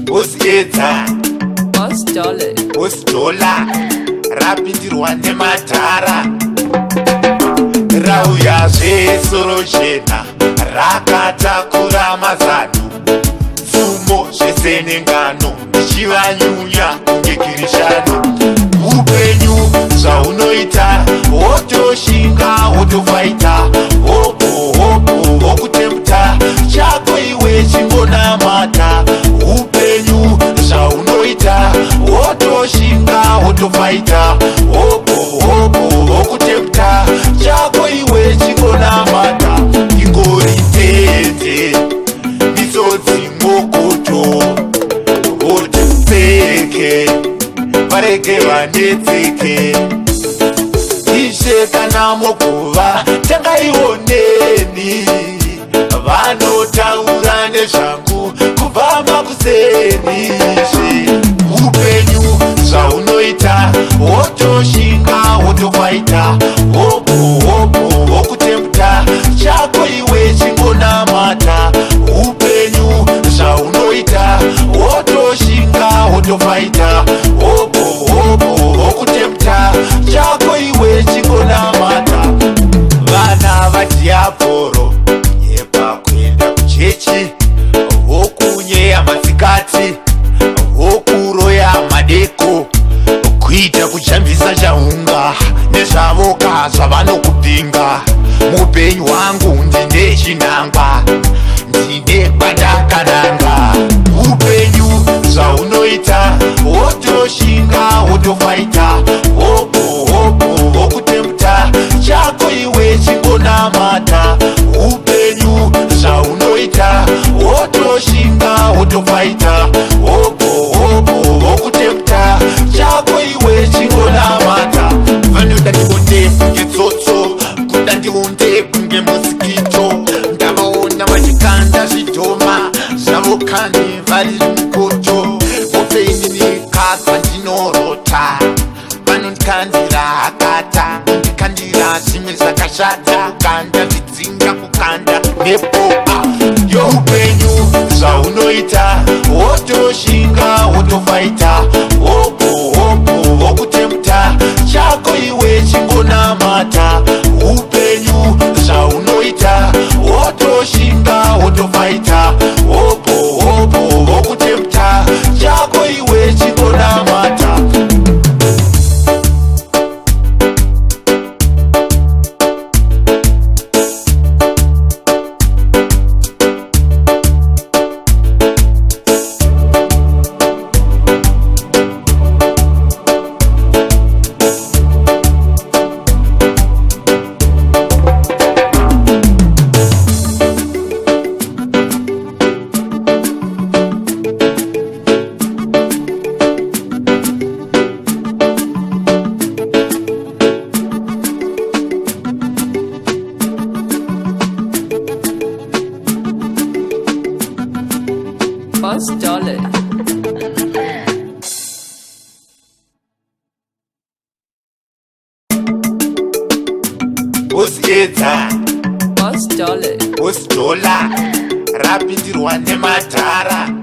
usiedza $1 rapindirwa nemadhara rauyazve soro jena rakatakura mazano tsumo zvese nengano ndichivanyunya kunge cristiano upenyu zvaunoita wotoshinga wotofaita hopo wokutembuta chako iwe chingonamata upenyu zvaunoita wotoshinga wotofaita hopo wokutembuta chako iwe chingonamata ingori tete misodzi mwokoto votipfeke varege vanetseke ishe kana mokuva tangaioneni vanotaura nezvangu kubva makuseni upenyu zvaunoita wotoshinga wotokwaita hopo wokutembuta chako iwe chingonamata upenyu zvaunoita wotoshinga wotofaita hopo wokutembuta chako iwe chingonamata vana vadhiaporo yepakuenda kuchechi vokunyeya masikati vokuroya madeko kuita kujambisa chaunga nezvavoka zvavanokupinga mupenyu hwangu ndine chinangwa ndine kwatakananga upenyu zvaunoita wotoshinga wotofaita hopo wokutembuta chako iwe chingonamata upenyu zvaunoita wotoshinga wotofaita hopo wokutembuta chako iwe chingonamata vanoda ndionde kunge tsotso kuda ndionde kunge mosikito ndavaona vachikanda zvidhoma zvavokani vari mukoto vopeininikaa ndinorota vanondikandira akata ndikandira zvimwe zvakashata kanda ndidzinga kukanda nepoa youpenyu zvaunoita wotoshinga wotofaita hopo wokutembuta chako iwe chingonamata upenyu zvaunoita wotoshinga wotofaita hopo wokutembuta chako iwe chingonamata $1. usiedza $1 $1 rapindirwa nemadhara